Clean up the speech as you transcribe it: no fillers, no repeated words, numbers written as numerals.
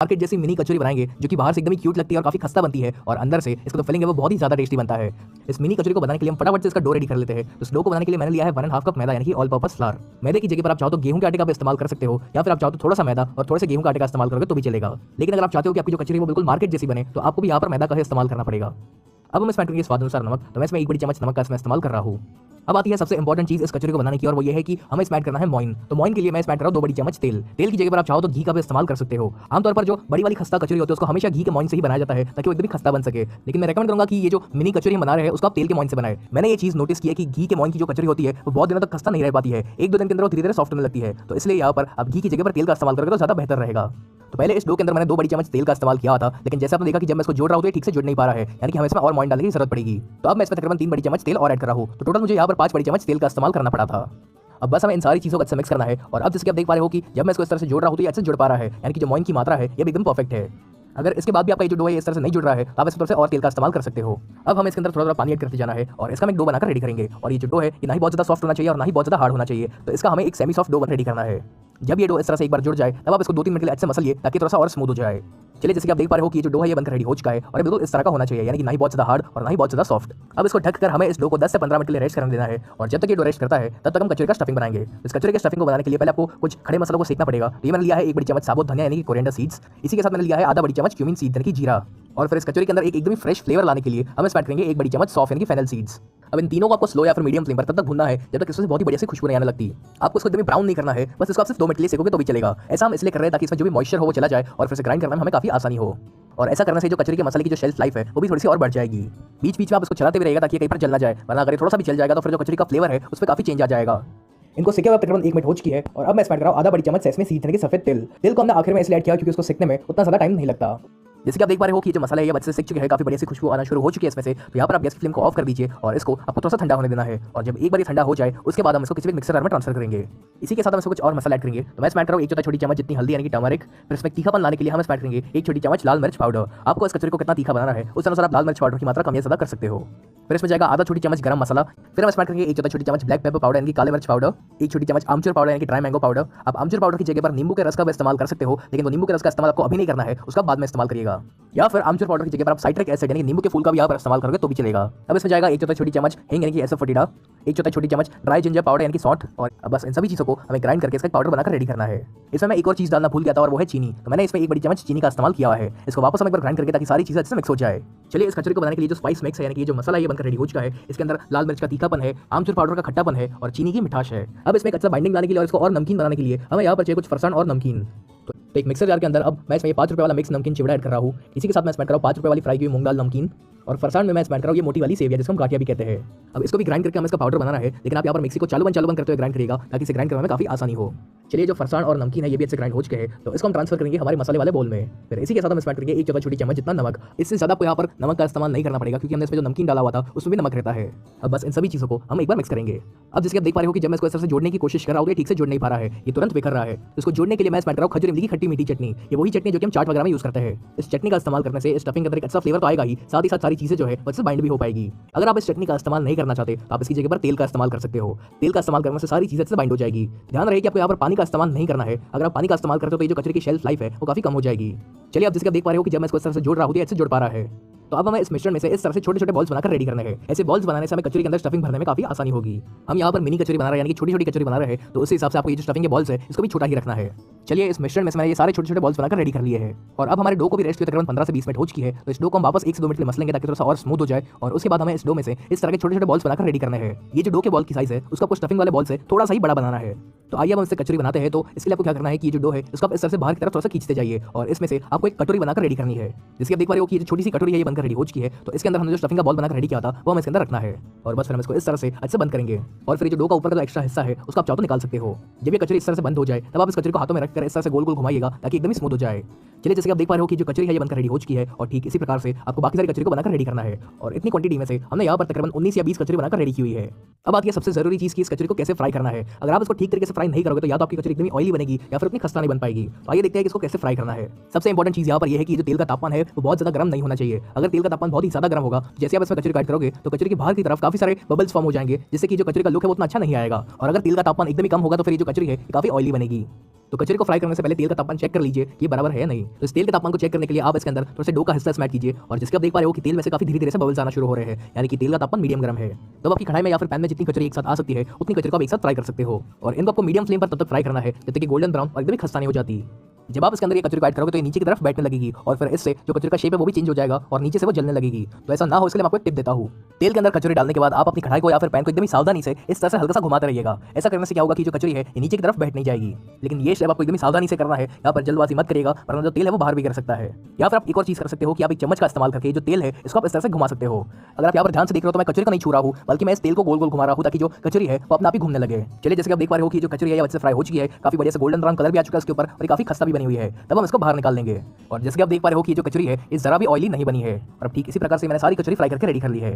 Market जैसी mini कचौरी बनाएंगे जो कि बाहर से एकदम ही क्यूट लगती है और काफी खस्ता बनती है और अंदर से इसका जो फिलिंग है वो बहुत ही ज्यादा टेस्टी बनता है। इस मिनी कचौरी को बनाने के लिए हम फटाफट से इसका डो रेडी कर लेते हैं। तो इस डो को बनाने के लिए मैंने लिया है 1.5 कप मैदा यानी कि ऑल पर्पस फ्लावर। मैदे की जगह पर आप चाहो तो गेहूं के आटे का भी इस्तेमाल कर सकते हो या फिर आप चाहो तो थोड़ा सा मैदा और थोड़े से गेहूं का आटे का इस्तेमाल करोगे तो भी चलेगा। लेकिन अगर आप चाहते हो कि आपकी जो कचौरी वो बिल्कुल मार्केट जैसी बने तो आपको भी यहाँ पर मैदा का ही इस्तेमाल करना पड़ेगा। अब हम इसमें ऐड करेंगे स्वाद अनुसार नमक। तो मैं इसमें 1 बड़ी चम्मच नमक का इसमें इस्तेमाल कर रहा हूँ। अब आती है सबसे इंपॉर्टेंट चीज इस कचौरी को बनाने की और वो ये है कि हमें इसमें ऐड करना है मोइन। तो मोइन के लिए मैं इसमें ऐड कर रहा हूँ 2 बड़ी चम्मच तेल। तेल की जगह पर आप चाहो तो घी का भी इस्तेमाल कर सकते हो। आमतौर पर जो बड़ी वाली खस्ता कचौरी होती है उसको हमेशा घी के मोइन से ही बनाया जाता है ताकि वो एकदम खस्ता बन सके। लेकिन मैं रेकमेंड करूंगा कि ये जो मिनी कचौरी हम बना रहे हैं उसको आप तेल के मोइन से बनाए। मैंने ये चीज नोटिस की है कि घी के मोइन की जो कचौरी होती है वो बहुत दिनों तक खस्ता नहीं रह पाती है, 1-2 दिन के अंदर वो धीरे धीरे सॉफ्ट होने लगती है। तो इसलिए यहाँ पर आप घी की जगह पर तेल का इस्तेमाल करोगे तो ज्यादा बेहतर रहेगा। तो पहले इस डो के अंदर मैंने 2 बड़ी चम्मच तेल का इस्तेमाल किया था, लेकिन जैसे आपने देखा कि जब मैं इसको जोड़ रहा हूं तो ये ठीक से जुड़ नहीं पा रहा है, यानी कि हमें इसमें और मोइन डालने की जरूरत पड़ेगी। तो अब मैं इसमें तकरीबन 3 बड़ी चम्मच तेल और ऐड कर रहा हूं। तो टोटल मुझे यहाँ पर 5 बड़ी चम्मच तेल का इस्तेमाल करना पड़ा था। अब बस हमें इन सारी चीजों को अच्छे मिक्स करना है और अब जैसे आप देख पा रहे हो कि जब मैं इसको इस तरह से जोड़ रहा हूं तो ये अच्छे से जुड़ पा रहा है, यानी कि जो मोइन की मात्रा है ये भी एकदम परफेक्ट है। अगर इसके बाद भी आपका ये जो डो है इस तरह से नहीं जुड़ रहा है तो आप इस तरह से और तेल का इस्तेमाल कर सकते हो। अब हमें इसके अंदर थोड़ा थोड़ा पानी ऐड करते जाना है और इसका हम एक डो बनाकर रेडी करेंगे। और ये जो डो है ये ना ही बहुत ज्यादा सॉफ्ट होना चाहिए और ना ही बहुत ज्यादा हार्ड होना चाहिए। तो इसका हमें एक सेमी सॉफ्ट डो रेडी करना है। जब ये डो इस तरह से एक बार जुड़ जाए तब आप इसको 2-3 मिनट के लिए अच्छे से मसलिए ताकि थोड़ा सा और स्मूथ हो जाए। चलिए जैसे कि आप देख पा रहे हो कि ये जो डो है ये बनकर रेडी हो चुका है और ये बिल्कुल इस तरह का होना चाहिए, यानी कि ना ही बहुत ज्यादा हार्ड और ना ही बहुत ज्यादा सॉफ्ट। अब इसको ढककर हमें इस डो को 10 से 15 मिनट के लिए रेस्ट करने देना है और जब तक ये डो रेस्ट करता है तब तक हम कचौरी का स्टफिंग बनाएंगे। इस कचौरी के स्टफिंग को बनाने के लिए पहले आपको कुछ खड़े मसालों को सेकना पड़ेगा। तो ये मैंने लिया है 1 बड़ी चम्मच साबुत धनिया यानी कि कोरिएंडर सीड्स। इसी के साथ मैंने लिया है आधा बड़ी चम्मच क्यूमिन सीड यानी कि जीरा। और फिर इस कचौरी के अंदर एक एकदम फ्रेश फ्लेवर लाने के लिए हम इसमें ऐड करेंगे 1 बड़ी चम्मच सौंफ यानी कि फेनल सीड्स। अब इन तीनों को आपको स्लो या फिर मीडियम फ्लेम पर तब तक भूनना है जब तक इसमें से बहुत ही बढ़िया सी खुशबू नहीं आने लगती। आपको इसको एकदम ब्राउन नहीं करना है, बस इसको आप सिर्फ 2 मिनट के लिए सेकोगे तो भी चलेगा। ऐसा हम इसलिए कर रहे हैं ताकि इसमें जो भी मॉइस्चर हो वो चला जाए और फिर से ग्राइंड करने में हमें काफी आसानी हो। और ऐसा करने से जो कचौरी के मसाले की जो शेल्फ लाइफ है वो भी थोड़ी सी और बढ़ जाएगी। बीच बीच में आप इसको चलाते भी रहेगा ताकि कहीं पर जल ना जाए, वरना अगर थोड़ा सा भी जल जाएगा तो फिर जो कचौरी का फ्लेवर है उस पर काफी चेंज आ जाएगा। इनको सेके हुए तकरीबन 1 मिनट हो चुकी है और अब मैं इसमें ऐड कर रहा हूं आधा बड़ी चम्मच सेसमी सीड यानी कि सफेद तिल। तिल को हमने आखिर में इसलिए ऐड किया क्योंकि उसको सेकने में उतना ज्यादा टाइम नहीं लगता। जैसे कि आप देख पा रहे हो कि जो मसाला है ये अच्छे से सीख चुके हैं, काफी बढ़िया सी खुशबू आना शुरू हो चुकी है इसमें से। तो यहाँ पर आप गैस की फ्लेम को ऑफ कर दीजिए और इसको आपको थोड़ा सा ठंडा होने देना है। और जब एक बार ये ठंडा हो जाए उसके बाद हम इसको किसी भी मिक्सर जार में ट्रांसफर करेंगे। इसी के साथ हम इसको कुछ और मसाला ऐड करेंगे। तो मैं इसमें ऐड कर रहा हूं 1/4 छोटी चम्मच जितनी हल्दी यानी कि टर्मरिक। फिर इसमें तीखापन लाने के लिए हम इसमें ऐड करेंगे 1 छोटी चम्मच लाल मिर्च पाउडर। आपको इस कचौरी को कितना तीखा बनाना है उस अनुसार आप लाल मिर्च पाउडर की मात्रा कम या ज्यादा कर सकते हो। फिर इसमें जाएगा आधा छोटी चम्मच गरम मसाला। फिर हम इसमें ऐड करेंगे 1/4 छोटी चम्मच ब्लैक पेपर पाउडर यानी कि काले मिर्च पाउडर, 1 छोटी चम्मच आमचूर पाउडर यानी कि ड्राई मैंगो पाउडर। आप आमचूर पाउडर की जगह पर नींबू के रस का भी इस्तेमाल कर सकते हो, लेकिन वो नींबू के रस का इस्तेमाल आपको अभी नहीं करना है, उसका बाद में इस्तेमाल करिएगा। या फिर आमचूर पाउडर की जगह पर आप साइट्रिक एसिड यानी नींबू के फूल का भी यहाँ पर इस्तेमाल करोगे तो भी चलेगा। अब इसमें जाएगा 1/4 छोटी चम्मच हींग यानी कि एसोफोटिडा, 1/4 छोटी चम्मच ड्राई जिंजर पाउडर यानी कि सौंठ। और अब बस इन सभी चीजों को हमें ग्राइंड करके इसका पाउडर बनाकर रेडी करना है। इसमें मैं एक और चीज डालना भूल गया था और वो है चीनी। तो मैंने इसमें 1 बड़ी चम्मच चीनी का इस्तेमाल किया है। इसको वापस हम एक बार ग्राइंड करके ताकि सारी चीजें अच्छे से मिक्स हो जाए। चलिए इस कचौरी को बनाने के लिए जो स्पाइस मिक्स है यानी कि जो मसाला ये बनकर रेडी हो चुका है, इसके अंदर लाल मिर्च का तीखापन है, आमचूर पाउडर का खट्टापन है और चीनी की मिठास है। अब इसमें एक अच्छा बाइंडिंग लाने के लिए और इसको और नमकीन बनाने के लिए हमें यहाँ पर चाहिए कुछ फरसान और नमकीन। तो एक मिक्सर जार के अंदर अब मैं इसमें 5 रुपए वाला मिक्स नमकीन चिवड़ा ऐड कर रहा हूँ। इसी के साथ मैं इसमें ऐड कर रहा हूँ 5 रुपए वाली फ्राई की हुई मूंग दाल नमकीन। और फरसान में मैं इसमें ऐड कर रहा हूँ ये मोटी वाली सेविया जिसको हम गाठिया भी कहते हैं। अब इसको भी ग्राइंड करके हमें इसका पाउडर बनाना है, लेकिन आप यहाँ पर मिक्सी को चालू बंद करते हुए ग्राइंड करिएगा ताकि इसे ग्राइंड करने में काफी आसानी हो। चलिए जो फरसान और नमकीन है ये भी अच्छे ग्राइंड हो चुके हैं, तो इसको हम ट्रांसफर करेंगे हमारे मसाले वाले बोल में। फिर इसी के साथ हम इसमें ऐड करेंगे 1/4 छोटी चम्मच जितना नमक। इससे ज्यादा आपको यहाँ पर नमक का इस्तेमाल नहीं करना पड़ेगा क्योंकि हमने इसमें जो नमकीन डाला हुआ था उसमें भी नमक रहता है। अब बस इन सभी चीजों को हम एक बार मिक्स करेंगे। अब जैसे आप देख पा रहे हो कि जब मैं इसको इस तरह से जोड़ने की कोशिश कर रहा हूँ तो ठीक से जुड़ नहीं पा रहा है, ये तुरंत बिखर रहा है। इसको जोड़ने के लिए मैं इसमें ऐड कर रहा हूँ खजूर इमली की खट्टी मीठी चटनी। ये वही चटनी जो कि हम चाट वगैरह में यूज करते हैं। इस चटनी का इस्तेमाल करने से इस स्टफिंग के अंदर एक अच्छा फ्लेवर तो आएगा ही, साथ ही साथ सारी चीजें जो है अच्छे से बाइंड भी हो पाएगी। अगर आप इस चटनी का इस्तेमाल नहीं करना चाहते तो आप इसकी जगह पर तेल का इस्तेमाल कर सकते हो। तेल का इस्तेमाल करने से सारी चीजें अच्छे से बाइंड हो जाएगी। ध्यान रहे कि आपको यहाँ पर पानी का इस्तेमाल नहीं करना है। अगर आप पानी का इस्तेमाल करते हो तो ये जो कचौरी की शेल्फ लाइफ है वो काफी कम हो जाएगी। चलिए आप जैसे आप देख पा रहे हो कि जब मैं इसको इस तरह से जोड़ रहा हूँ तो अच्छे जोड़ पा रहा है। तो अब हमें इस मिश्रण में से इस तरह से छोटे छोटे बॉल्स बनाकर रेडी करने हैं। ऐसे बॉल्स बनाने से हमें कचौरी के अंदर स्टफिंग भरने में काफी आसानी होगी। हम यहाँ पर मिनी कचौरी बना रहे हैं यानी कि छोटी छोटी कचौरी बना रहे हैं, तो उस हिसाब से आपको ये जो स्टफिंग के बॉल्स है इसको भी छोटा ही रखना है। चलिए इस मिश्रण में से मैंने ये सारे छोटे छोटे बॉल्स बनाकर रेडी कर लिए हैं और अब हमारे डो को भी रेस्ट तकरीबन 15 से 20 मिनट हो चुकी है। तो इस डो को हम वापस 1 से 2 मिनट मसलेंगे ताकि थोड़ा सा और स्मूथ हो जाए और उसके बाद हमें इस डो में से इस तरह के छोटे छोटे बॉल्स बनाकर रेडी करने हैं। ये जो डो के बॉल की साइज है उसका आपको स्टफिंग वाले बॉल से थोड़ा सा ही बड़ा बनाना है। तो आइए हम इससे कचौरी बनाते हैं। तो इसके लिए आपको क्या करना है कि ये जो डो है इसको आप इस तरह से बाहर की तरफ थोड़ा सा खींचते जाइए और इसमें से आपको एक कटोरी बनाकर रेडी करनी है। जैसे आप देख पा रहे हो कि ये छोटी सी कटोरी है ये बनकर रेडी हो चुकी है। तो इसके अंदर हमने जो स्टफिंग का बॉल बनाकर रेडी किया था वो हमें इसके अंदर रखना है और बस फिर हम इसको इस तरह से अच्छे से बंद करेंगे। और फिर जो डो का ऊपर का जो एक्स्ट्रा हिस्सा है उसको आप चाहो तो निकाल सकते हो। जब ये कचौरी इस तरह से बंद हो जाए तब आप इस कचौरी को हाथों में रखकर इस तरह से गोल गोल घुमाइएगा ताकि एकदम ही स्मूथ हो जाए। चलिए जैसे आप देख पा रहे हो कि जो कचौरी है ये बनकर रेडी हो चुकी है और ठीक इसी प्रकार से आपको बाकी सारी कचौरी को बनाकर रेडी करना है। और इतनी क्वांटिटी में से हमने यहाँ पर तकरीबन 19 या 20 कचौरी बनाकर रेडी की हुई है। अब आती है सबसे जरूरी चीज की इस कचौरी को कैसे फ्राई करना है। अगर आप इसको ठीक तरीके से फ्राई नहीं करोगे तो या तो आपकी कचौरी एकदम ऑयली बनेगी या फिर उतनी खस्ता नहीं बन पाएगी। तो आइए देखते हैं कि इसको कैसे फ्राई करना है। सबसे इंपॉर्टेंट चीज यहाँ पर यह है कि जो तेल का तापमान है वो बहुत ज्यादा गर्म नहीं होना चाहिए। अगर तेल का तापमान बहुत ही ज्यादा गर्म होगा जैसे आप इसमें कचौरी काट करोगे तो कचौरी की बाहर की तरफ काफी सारे बबल्स फॉर्म हो जाएंगे जिससे कि जो कचौरी का लुक है वो उतना अच्छा नहीं आएगा। और अगर तेल का तापमान एकदम ही कम होगा तो फिर ये जो कचौरी है काफी ऑयली बनेगी। तो कचौरी को फ्राई करने से पहले तेल का तापमान चेक कर लीजिए ये बराबर है या नहीं। तो इस तेल के तापमान को चेक करने के लिए आप इसके अंदर थोड़ा सा डो का हिस्सा स्मैट कीजिए और जिसके आप देख पा रहे हो कि तेल में से काफी धीरे धीरे से बबल्स आना शुरू हो रहे हैं, यानी कि तेल का तापमान मीडियम गर्म है। तो आपकी कढ़ाई में या फिर पैन में जितनी कचौरी एक साथ आ सकती है उतनी कचौरी को आप एक साथ फ्राई कर सकते हो और इनको आपको मीडियम फ्लेम पर तब तक फ्राई करना है जब तक कि गोल्डन ब्राउन और एकदम ही खस्ता नहीं हो जाती। जब आप इसके अंदर ये कचौरी को ऐड करोगे तो ये नीचे की तरफ बैठने लगेगी और फिर इससे जो कचौरी का शेप है वो भी चेंज हो जाएगा और नीचे से वो जलने लगेगी। तो ऐसा ना हो इसके लिए मैं आपको एक टिप देता हूँ। तेल के अंदर कचौरी डालने के बाद आप अपनी कढ़ाई को या फिर पैन को एकदम ही सावधानी से इस तरह से हल्का सा घुमाते रहिएगा। ऐसा करने से क्या होगा कि जो कचौरी है ये नीचे की तरफ बैठ नहीं जाएगी। लेकिन ये स्टेप आपको एकदम ही सावधानी से करना है, यहाँ पर जल्दबाजी मत करिएगा वरना जो तेल है वो बाहर भी गिर सकता है। या फिर आप एक और चीज कर सकते हो कि आप एक चम्मच का इस्तेमाल करके जो तेल है इसको आप इस तरह से घुमा सकते हो। अगर आप यहाँ पर ध्यान से देख रहे हो तो मैं कचौरी को नहीं छू रहा हूँ बल्कि मैं इस तेल को गोल गोल घुमा रहा हूँ ताकि जो कचौरी है वो अपने आप ही घूमने लगे। चलिए जैसे आप देख पा रहे हो कि जो कचौरी है अच्छे से फ्राई हो चुकी है, काफी बढ़िया से गोल्डन ब्राउन कलर भी आ चुका है इसके ऊपर और काफी खस्ता भी बनी हुई है। तब हम इसको बाहर निकाल देंगे और जैसे कि आप देख पा रहे हो कि जो कचौरी है इस जरा भी ऑयली नहीं बनी है। और अब ठीक इसी प्रकार से मैंने सारी कचौरी फ्राई करके रेडी कर ली है।